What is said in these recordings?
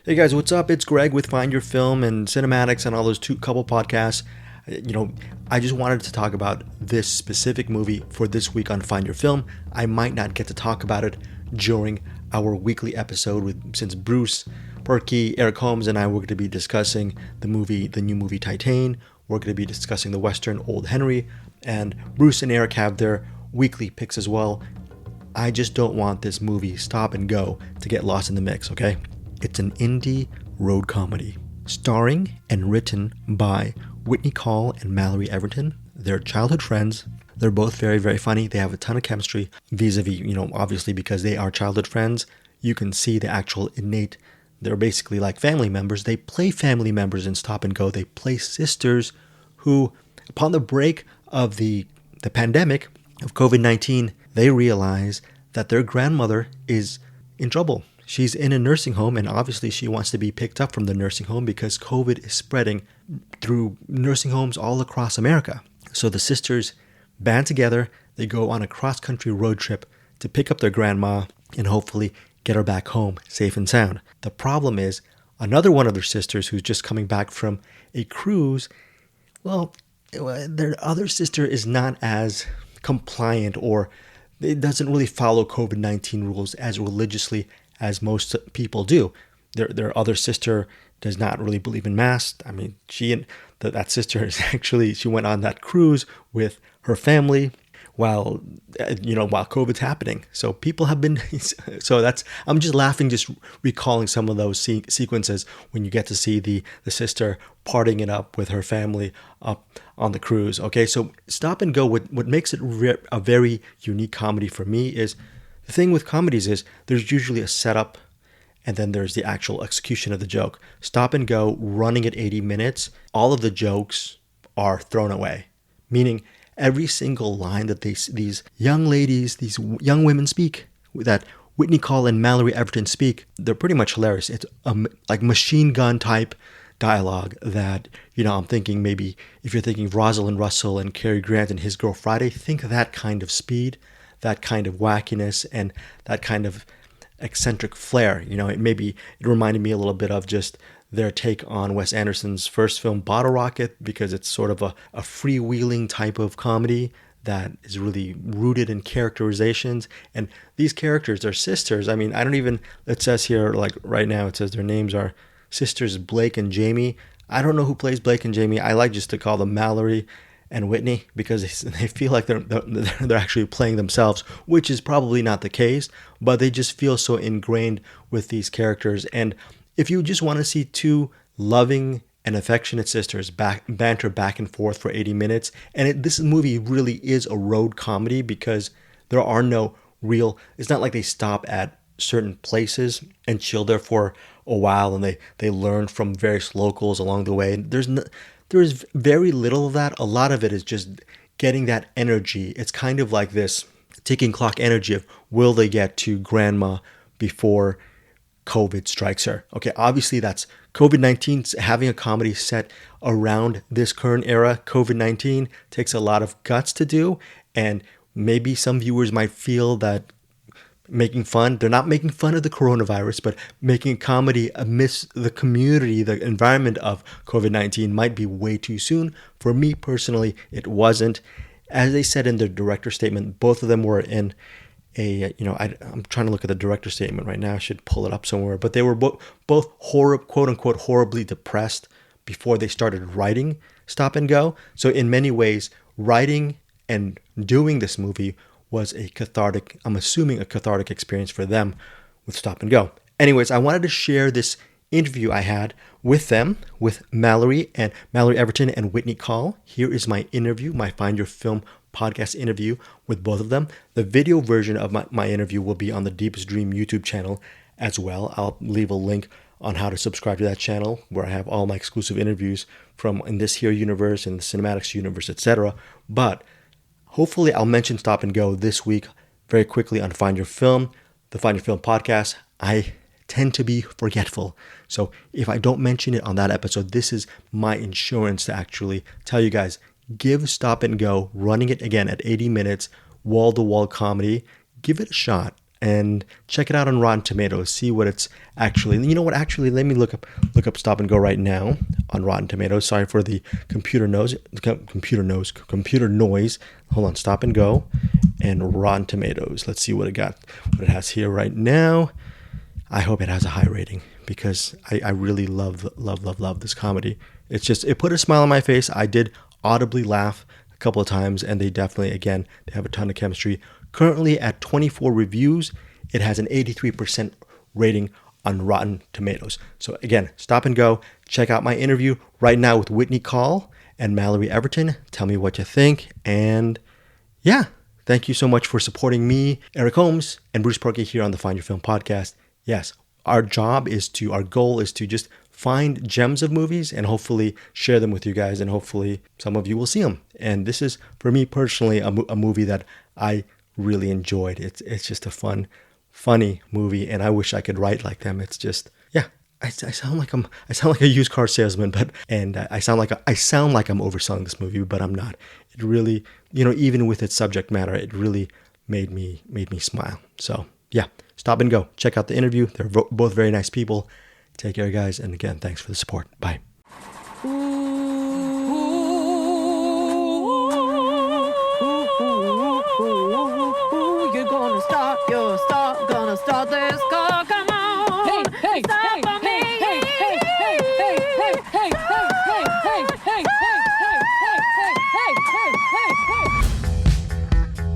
Hey guys, what's up? It's Greg with Find Your Film and Cinematics and all those couple podcasts. I just wanted to talk about this specific movie for this week on Find Your Film. I might not get to talk about it during our weekly episode since Bruce, Perky, Eric Holmes, and I were going to be discussing the new movie Titan. We're going to be discussing the Western Old Henry, and Bruce and Eric have their weekly picks as well. I just don't want this movie Stop and Go to get lost in the mix, okay? It's an indie road comedy, starring and written by Whitney Call and Mallory Everton. They're childhood friends. They're both very, very funny. They have a ton of chemistry vis-a-vis, obviously because they are childhood friends. You can see the actual innate, they're basically like family members. They play family members in Stop and Go. They play sisters who, upon the break of the pandemic of COVID-19, they realize that their grandmother is in trouble. She's in a nursing home, and obviously she wants to be picked up from the nursing home because COVID is spreading through nursing homes all across America. So the sisters band together. They go on a cross-country road trip to pick up their grandma and hopefully get her back home safe and sound. The problem is another one of their sisters who's just coming back from a cruise, well, their other sister is not as compliant, or it doesn't really follow COVID-19 rules as religiously as most people do. Their other sister does not really believe in masks. I mean, that sister is actually, she went on that cruise with her family while COVID's happening. So people have been, I'm just laughing, just recalling some of those sequences when you get to see the sister partying it up with her family up on the cruise. Okay, so Stop and Go, what makes it a very unique comedy for me is, the thing with comedies is there's usually a setup and then there's the actual execution of the joke. Stop and Go, running at 80 minutes, all of the jokes are thrown away. Meaning every single line that these young ladies, these young women speak, that Whitney Call and Mallory Everton speak, they're pretty much hilarious. It's like machine gun type dialogue that, I'm thinking maybe if you're thinking of Rosalind Russell and Cary Grant and His Girl Friday, think of that kind of speed, that kind of wackiness, and that kind of eccentric flair. It reminded me a little bit of just their take on Wes Anderson's first film, Bottle Rocket, because it's sort of a freewheeling type of comedy that is really rooted in characterizations. And these characters are sisters. I mean, it says here, like right now, it says their names are sisters Blake and Jamie. I don't know who plays Blake and Jamie. I like just to call them Mallory and Whitney because they feel like they're actually playing themselves, which is probably not the case, but they just feel so ingrained with these characters. And if you just want to see two loving and affectionate sisters banter back and forth for 80 minutes, and this movie really is a road comedy because there are no it's not like they stop at certain places and chill there for a while and they learn from various locals along the way. There's very little of that. A lot of it is just getting that energy. It's kind of like this ticking clock energy of, will they get to grandma before COVID strikes her? Okay, obviously that's COVID-19. Having a comedy set around this current era, COVID-19, takes a lot of guts to do. And maybe some viewers might feel that they're not making fun of the coronavirus, but making a comedy amidst the community, the environment of COVID-19 might be way too soon. For me personally, it wasn't. As they said in their director's statement, both of them were in I'm trying to look at the director's statement right now. I should pull it up somewhere. But they were both quote unquote horribly depressed before they started writing Stop and Go. So in many ways, writing and doing this movie was a cathartic experience for them with Stop and Go. Anyways, I wanted to share this interview I had with them, with Mallory Everton and Whitney Call. Here is my interview, my Find Your Film podcast interview with both of them. The video version of my interview will be on the Deepest Dream YouTube channel as well. I'll leave a link on how to subscribe to that channel where I have all my exclusive interviews from in this here universe and the Cinematics universe, etc. But hopefully I'll mention Stop and Go this week very quickly on Find Your Film, the Find Your Film podcast. I tend to be forgetful. So if I don't mention it on that episode, this is my insurance to actually tell you guys, give Stop and Go, running it again at 80 minutes, wall-to-wall comedy. Give it a shot. and check it out on Rotten Tomatoes. See what it's actually. You know what? Actually, let me look up Stop and Go right now on Rotten Tomatoes. Sorry for the computer noise. Hold on, Stop and Go and Rotten Tomatoes. Let's see what it has here right now. I hope it has a high rating because I really love this comedy. It put a smile on my face. I did audibly laugh a couple of times, and they definitely, again, they have a ton of chemistry. Currently at 24 reviews, it has an 83% rating on Rotten Tomatoes. So again, Stop and Go. Check out my interview right now with Whitney Call and Mallory Everton. Tell me what you think. And yeah, thank you so much for supporting me, Eric Holmes, and Bruce Perky here on the Find Your Film podcast. Yes, our goal is to just find gems of movies and hopefully share them with you guys, and hopefully some of you will see them. And this is, for me personally, a movie that I really enjoyed. It's just a funny movie, and I wish I could write like them. It's just, yeah, I sound like a used car salesman, and I sound like I'm overselling this movie, but I'm not. It really, even with its subject matter, it really made me smile. So yeah, Stop and Go. Check out the interview. They're both very nice people. Take care, guys, and again, thanks for the support. Bye. Gonna start this car, come on. Hey, stop for me.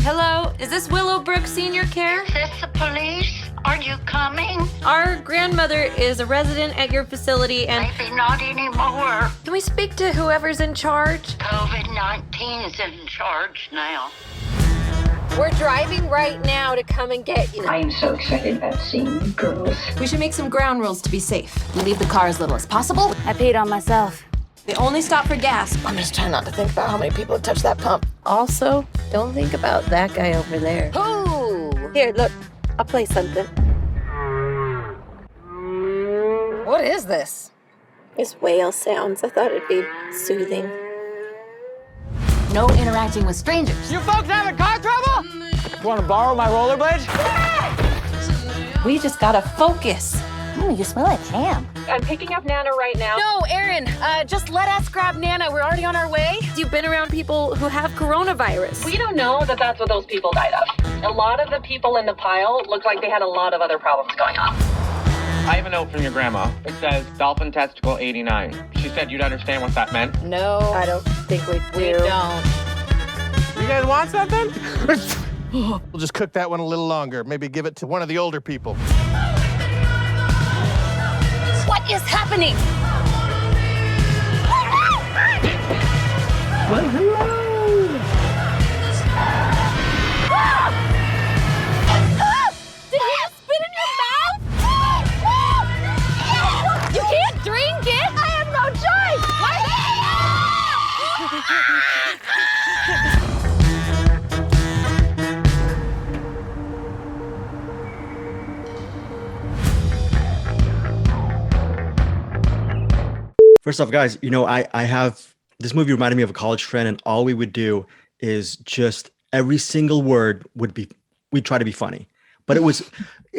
Hello, is this Willowbrook Senior Care? Is this the police? Are you coming? Our grandmother is a resident at your facility and... Maybe not anymore. Can we speak to whoever's in charge? COVID-19 is in charge now. We're driving right now to come and get you. I am so excited about seeing you girls. We should make some ground rules to be safe. We leave the car as little as possible. I peed on myself. They only stop for gas. I'm just trying not to think about how many people have touched that pump. Also, don't think about that guy over there. Ooh! Here, look. I'll play something. What is this? It's whale sounds. I thought it'd be soothing. No interacting with strangers. You folks having car trouble? You want to borrow my rollerblades? We just gotta focus. Ooh, you smell like ham. I'm picking up Nana right now. No, Aaron, just let us grab Nana. We're already on our way. You've been around people who have coronavirus. We don't know that that's what those people died of. A lot of the people in the pile look like they had a lot of other problems going on. I have a note from your grandma. It says Dolphin Testicle 89. She said you'd understand what that meant. No, I don't think we do. We don't. You guys want something? We'll just cook that one a little longer. Maybe give it to one of the older people. What is happening? Well, hello. Did you spit in your mouth? You can't drink it. I have no First off, guys, I have this movie reminded me of a college friend, and all we would do is just every single word we'd try to be funny, but it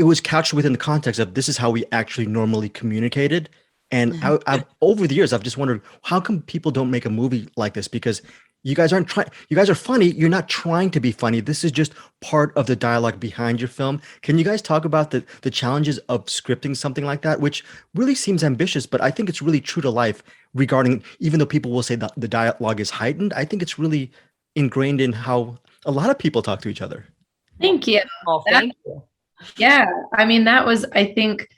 was couched within the context of this is how we actually normally communicated. And I've over the years, I've just wondered, how come people don't make a movie like this? Because you guys aren't trying. You guys are funny. You're not trying to be funny. This is just part of the dialogue behind your film. Can you guys talk about the challenges of scripting something like that, which really seems ambitious, but I think it's really true to life regarding, even though people will say that the dialogue is heightened, I think it's really ingrained in how a lot of people talk to each other. Thank you. Well, thank you. Yeah. I mean, that was, I think,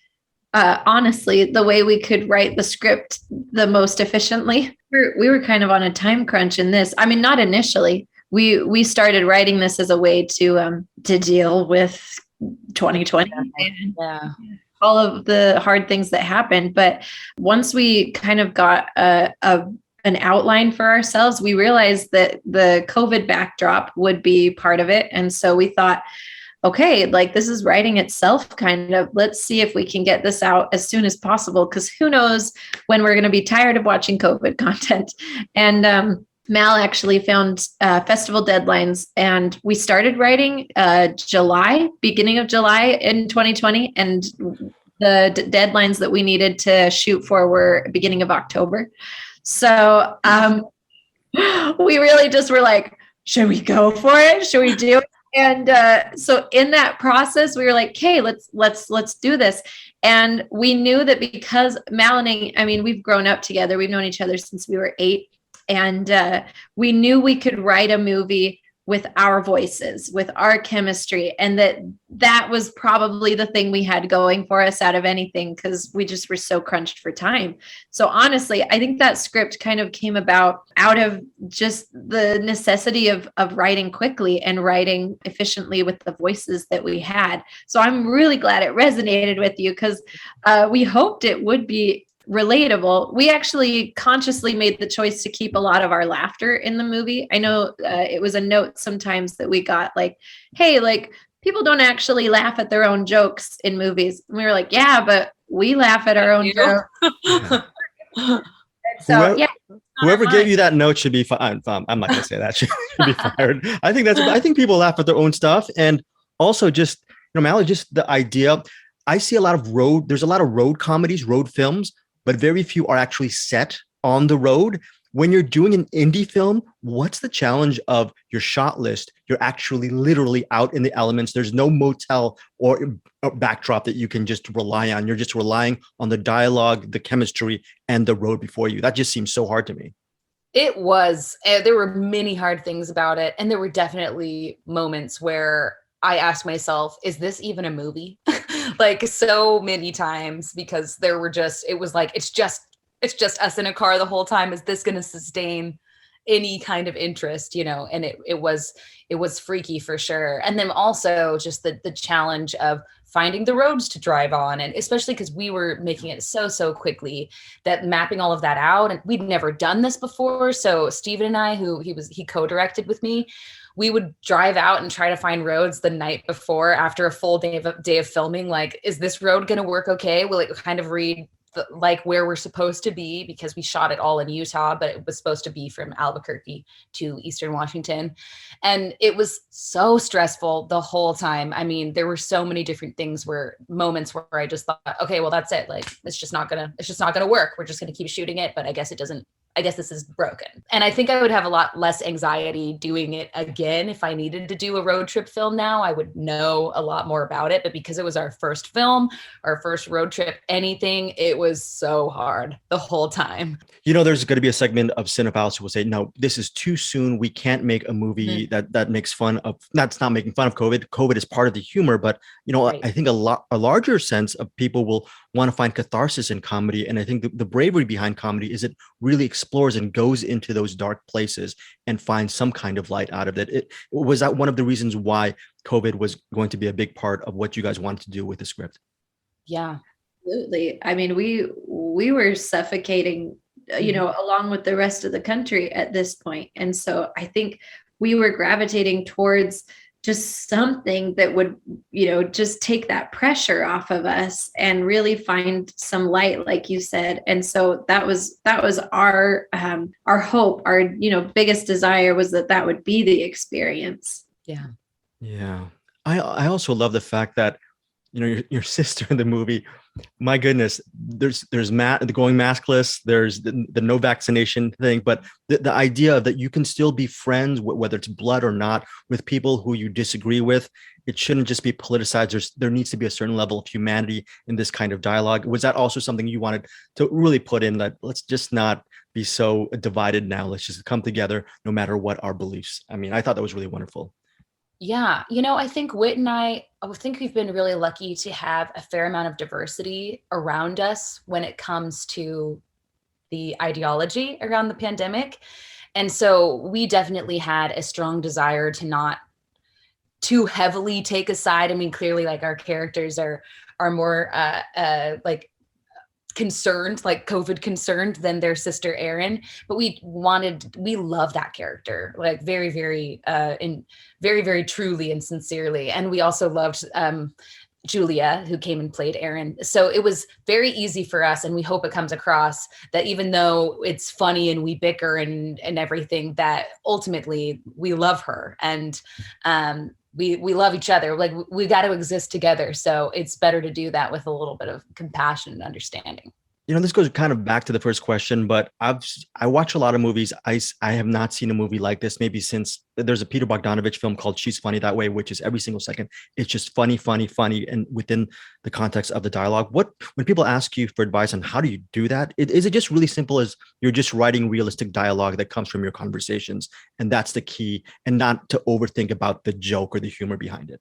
honestly, the way we could write the script the most efficiently. We were kind of on a time crunch in this. I mean, not initially. We started writing this as a way to deal with 2020 and all of the hard things that happened. But once we kind of got an outline for ourselves, we realized that the COVID backdrop would be part of it. And so we thought, okay, like this is writing itself kind of, let's see if we can get this out as soon as possible, because who knows when we're going to be tired of watching COVID content. And Mal actually found festival deadlines, and we started writing beginning of July in 2020, and the deadlines that we needed to shoot for were beginning of October. So we really just were like, should we go for it? Should we do it? And so in that process, we were like, okay, let's do this. And we knew that because Mal and I mean, we've grown up together. We've known each other since we were 8. And we knew we could write a movie with our voices, with our chemistry, and that was probably the thing we had going for us out of anything, because we just were so crunched for time. So honestly, I think that script kind of came about out of just the necessity of writing quickly and writing efficiently with the voices that we had. So I'm really glad it resonated with you, because we hoped it would be relatable. We actually consciously made the choice to keep a lot of our laughter in the movie. I know it was a note sometimes that we got, like, hey, like, people don't actually laugh at their own jokes in movies. And we were like, yeah, but we laugh at our own jokes. So whoever gave you that note should be fired. I'm not gonna say that, should be fired. I think people laugh at their own stuff. And also, just, Mallory, just the idea, I see there's a lot of road comedies, road films, but very few are actually set on the road. When you're doing an indie film, what's the challenge of your shot list? You're actually literally out in the elements. There's no motel or backdrop that you can just rely on. You're just relying on the dialogue, the chemistry, and the road before you. That just seems so hard to me. It was. There were many hard things about it. And there were definitely moments where I asked myself, is this even a movie? Like, so many times, because there were it was like, it's just us in a car the whole time. Is this going to sustain any kind of interest, And it was freaky for sure. And then also just the challenge of finding the roads to drive on, and especially because we were making it so quickly, that mapping all of that out, and we'd never done this before. So Steven and I, he co-directed with me, we would drive out and try to find roads the night before, after a full day of filming. Like, is this road going to work okay? Will it kind of read like where we're supposed to be? Because we shot it all in Utah, but it was supposed to be from Albuquerque to Eastern Washington. And it was so stressful the whole time. I mean, there were so many different moments where I just thought, okay, well, that's it. Like, it's just not gonna work. We're just gonna keep shooting it, but I guess this is broken. And I think I would have a lot less anxiety doing it again. If I needed to do a road trip film now, I would know a lot more about it. But because it was our first film, our first road trip, anything, it was so hard the whole time. There's going to be a segment of cinephiles who will say, no, this is too soon. We can't make a movie that makes fun of, that's not making fun of COVID. COVID is part of the humor, but right. I think a larger sense of people will want to find catharsis in comedy. And I think the bravery behind comedy is it really explores and goes into those dark places and finds some kind of light out of it. Was that one of the reasons why COVID was going to be a big part of what you guys wanted to do with the script? Yeah, absolutely. I mean, we were suffocating, along with the rest of the country at this point. And so I think we were gravitating towards just something that would, just take that pressure off of us and really find some light, like you said. And so that was our hope, our, biggest desire was that would be the experience. Yeah. Yeah. I also love the fact that, your sister in the movie, my goodness, there's the going maskless, there's the no vaccination thing, but the idea that you can still be friends, whether it's blood or not, with people who you disagree with. It shouldn't just be politicized. There needs to be a certain level of humanity in this kind of dialogue. Was that also something you wanted to really put in, that let's just not be so divided now. Let's just come together no matter what our beliefs. I mean, I thought that was really wonderful. Yeah. I think Whit and I think we've been really lucky to have a fair amount of diversity around us when it comes to the ideology around the pandemic. And so we definitely had a strong desire to not too heavily take a side. I mean, clearly, like, our characters are more like concerned, like COVID concerned, than their sister Erin, but we love that character, like, very, very very, very truly and sincerely. And we also loved Julia, who came and played Erin. So it was very easy for us, and we hope it comes across that even though it's funny and we bicker and everything, that ultimately we love her, and we love each other. Like, we got to exist together. So it's better to do that with a little bit of compassion and understanding. You know, this goes kind of back to the first question, but I watch a lot of movies. I have not seen a movie like this maybe since there's a Peter Bogdanovich film called She's Funny That Way, which is every single second it's just funny, funny, funny, and within the context of the dialogue. When people ask you for advice on how do you do that, is it just really simple as you're just writing realistic dialogue that comes from your conversations, and that's the key, and not to overthink about the joke or the humor behind it?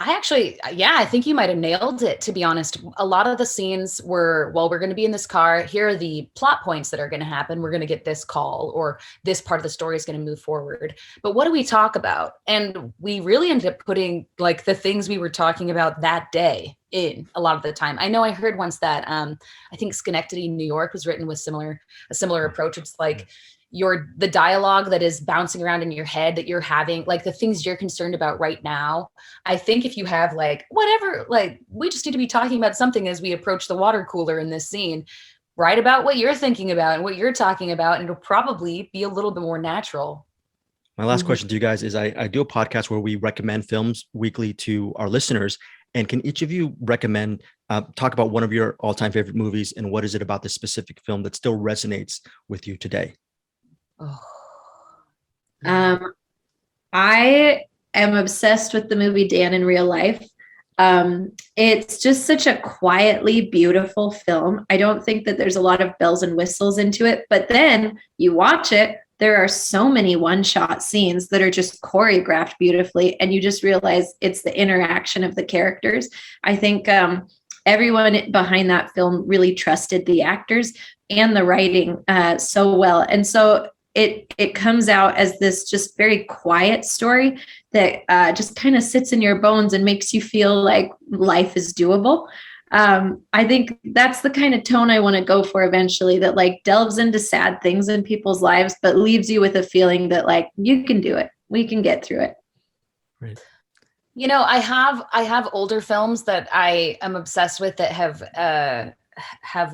I think you might have nailed it, to be honest. A lot of the scenes were, well, we're going to be in this car. Here are the plot points that are going to happen. We're going to get this call, or this part of the story is going to move forward. But what do we talk about? And we really ended up putting like the things we were talking about that day in a lot of the time. I know I heard once that I think Schenectady, New York was written with a similar approach. It's like, the dialogue that is bouncing around in your head that you're having, like the things you're concerned about right now. I think if you have like, whatever, like, we just need to be talking about something as we approach the water cooler in this scene, write about what you're thinking about and what you're talking about, and it'll probably be a little bit more natural. My last question to you guys is, I do a podcast where we recommend films weekly to our listeners. And can each of you recommend, talk about one of your all-time favorite movies, and what is it about this specific film that still resonates with you today? I am obsessed with the movie Dan in Real Life. It's just such a quietly beautiful film. I don't think that there's a lot of bells and whistles into it, but then you watch it, there are so many one-shot scenes that are just choreographed beautifully, and you just realize it's the interaction of the characters. I think everyone behind that film really trusted the actors and the writing so well. And so it comes out as this just very quiet story that just kind of sits in your bones and makes you feel like life is doable. I think that's the kind of tone I want to go for eventually, that like delves into sad things in people's lives, but leaves you with a feeling that like, you can do it. We can get through it. Right. You know, I have older films that I am obsessed with that have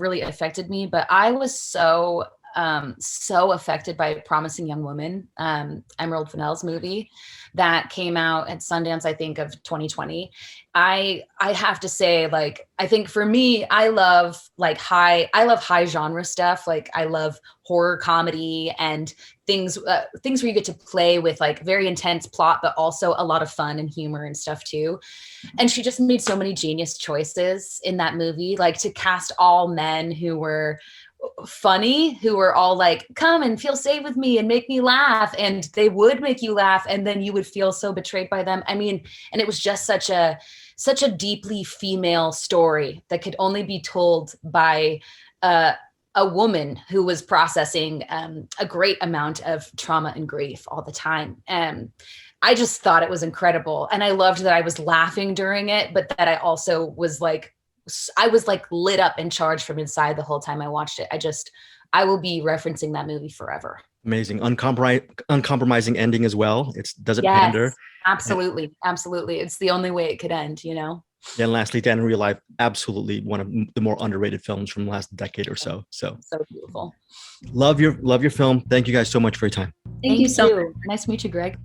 really affected me, but I was so affected by Promising Young Woman, Emerald Fennell's movie that came out at Sundance, I think, of 2020. I have to say, like, I think for me, I love high genre stuff. Like, I love horror comedy and things where you get to play with like very intense plot, but also a lot of fun and humor and stuff too. And she just made so many genius choices in that movie, like to cast all men who were funny, who were all like, come and feel safe with me and make me laugh, and they would make you laugh, and then you would feel so betrayed by them. I mean, and it was just such a deeply female story that could only be told by a woman who was processing a great amount of trauma and grief all the time. And I just thought it was incredible, and I loved that I was laughing during it, but that I also was like, lit up and charged from inside the whole time I watched it. I will be referencing that movie forever. Amazing. Uncompromising ending as well. It doesn't Yes, pander. Absolutely. Absolutely. It's the only way it could end, you know? Yeah, and lastly, Dan in Real Life, absolutely one of the more underrated films from the last decade or so. So beautiful. Love your film. Thank you guys so much for your time. Thank you so much. Nice to meet you, Greg.